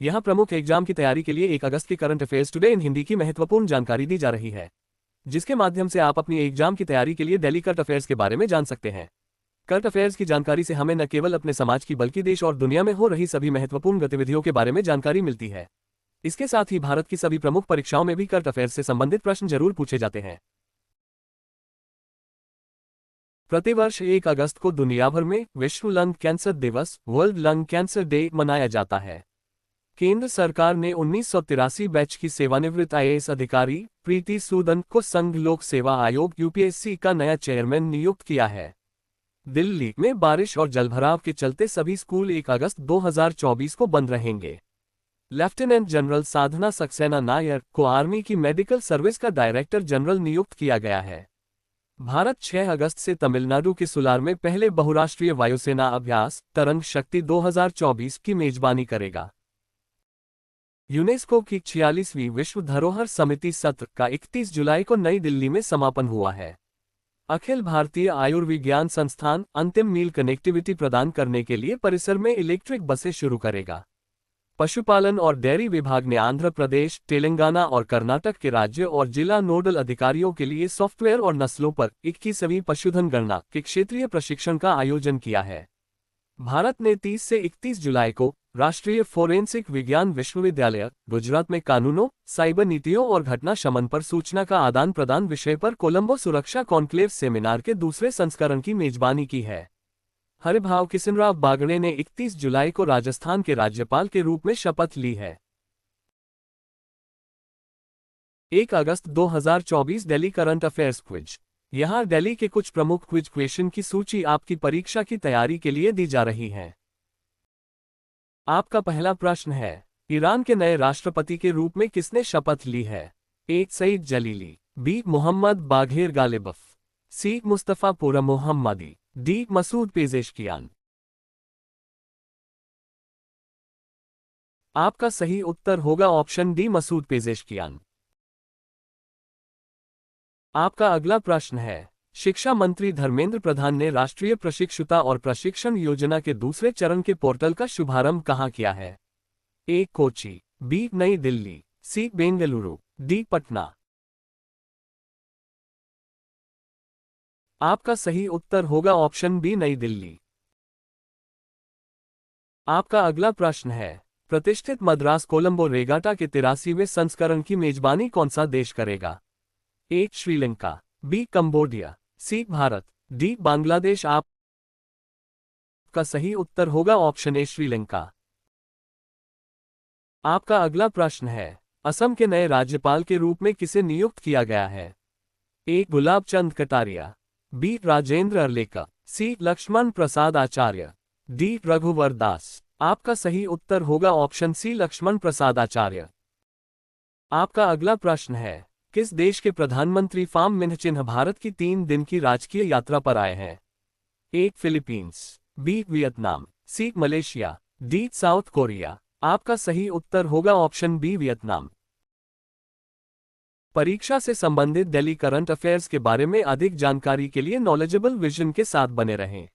यहाँ प्रमुख एग्जाम की तैयारी के लिए 1 अगस्त की current affairs today in Hindi की महत्वपूर्ण जानकारी दी जा रही है, जिसके माध्यम से आप अपनी एग्जाम की तैयारी के लिए दिल्ली करंट अफेयर्स के बारे में जान सकते हैं। करंट अफेयर्स की जानकारी से हमें न केवल अपने समाज की बल्कि देश और दुनिया में हो रही सभी महत्वपूर्ण गतिविधियों के बारे में जानकारी मिलती है। इसके साथ ही भारत की सभी प्रमुख परीक्षाओं में भी करंट अफेयर्स से संबंधित प्रश्न जरूर पूछे जाते हैं। प्रतिवर्ष 1 अगस्त को दुनिया भर में विश्व लंग कैंसर दिवस वर्ल्ड लंग कैंसर डे मनाया जाता है। केंद्र सरकार ने 1983 बैच की सेवानिवृत्त IAS अधिकारी प्रीति सूदन को संघ लोक सेवा आयोग UPSC का नया चेयरमैन नियुक्त किया है। दिल्ली में बारिश और जलभराव के चलते सभी स्कूल 1 अगस्त 2024 को बंद रहेंगे। लेफ्टिनेंट जनरल साधना सक्सेना नायर को आर्मी की मेडिकल सर्विस का डायरेक्टर जनरल नियुक्त किया गया है। भारत 6 अगस्त से तमिलनाडु के सुलार में पहले बहुराष्ट्रीय वायुसेना अभ्यास तरंग शक्ति 2024 की मेजबानी करेगा। यूनेस्को की 46वीं विश्व धरोहर समिति सत्र का 31 जुलाई को नई दिल्ली में समापन हुआ है। अखिल भारतीय आयुर्विज्ञान संस्थान अंतिम मील कनेक्टिविटी प्रदान करने के लिए परिसर में इलेक्ट्रिक बसें शुरू करेगा। पशुपालन और डेयरी विभाग ने आंध्र प्रदेश, तेलंगाना और कर्नाटक के राज्य और जिला नोडल अधिकारियों के लिए सॉफ्टवेयर और नस्लों पर 21वीं पशुधन गणना के क्षेत्रीय प्रशिक्षण का आयोजन किया है। भारत ने 30 से 31 जुलाई को राष्ट्रीय फोरेंसिक विज्ञान विश्वविद्यालय गुजरात में कानूनों, साइबर नीतियों और घटना शमन पर सूचना का आदान प्रदान विषय पर कोलंबो सुरक्षा कॉन्क्लेव सेमिनार के दूसरे संस्करण की मेजबानी की है। हरिभाव किशनराव बागड़े ने 31 जुलाई को राजस्थान के राज्यपाल के रूप में शपथ ली है। 1 अगस्त 2024 दिल्ली करंट अफेयर्स क्विज। यहाँ दिल्ली के कुछ प्रमुख क्विज क्वेश्चन की सूची आपकी परीक्षा की तैयारी के लिए दी जा रही है। आपका पहला प्रश्न है, ईरान के नए राष्ट्रपति के रूप में किसने शपथ ली है? A. Saeed Jalili, B. Mohammad Bagher Ghalibaf, C. Mostafa Pourmohammadi, D. Masoud Pezeshkian. आपका सही उत्तर होगा ऑप्शन डी मसूद पेजेशकियान। आपका अगला प्रश्न है, शिक्षा मंत्री धर्मेंद्र प्रधान ने राष्ट्रीय प्रशिक्षुता और प्रशिक्षण योजना के दूसरे चरण के पोर्टल का शुभारंभ कहां किया है? A. कोची, B. नई दिल्ली, C. बेंगलुरु, D. पटना। आपका सही उत्तर होगा ऑप्शन बी नई दिल्ली। आपका अगला प्रश्न है, प्रतिष्ठित मद्रास कोलंबो रेगाटा के 83वें संस्करण की मेजबानी कौन सा देश करेगा? A. Sri Lanka, B. Cambodia, C. Bharat, D. Bangladesh. आपका सही उत्तर होगा ऑप्शन ए श्रीलंका। आपका अगला प्रश्न है, असम के नए राज्यपाल के रूप में किसे नियुक्त किया गया है? A. Gulab Chand Kataria, B. Rajendra Arlekar, C. Lakshman Prasad Acharya, D. रघुवर दास। आपका सही उत्तर होगा ऑप्शन सी लक्ष्मण प्रसाद आचार्य। आपका अगला प्रश्न है, किस देश के प्रधानमंत्री फार्म मिन्ह चिन्ह भारत की 3 दिन की राजकीय यात्रा पर आए हैं? A. Philippines, B. Vietnam, C. Malaysia, D. South Korea. आपका सही उत्तर होगा ऑप्शन बी वियतनाम। परीक्षा से संबंधित दिल्ली करंट अफेयर्स के बारे में अधिक जानकारी के लिए नॉलेजेबल विजन के साथ बने रहें।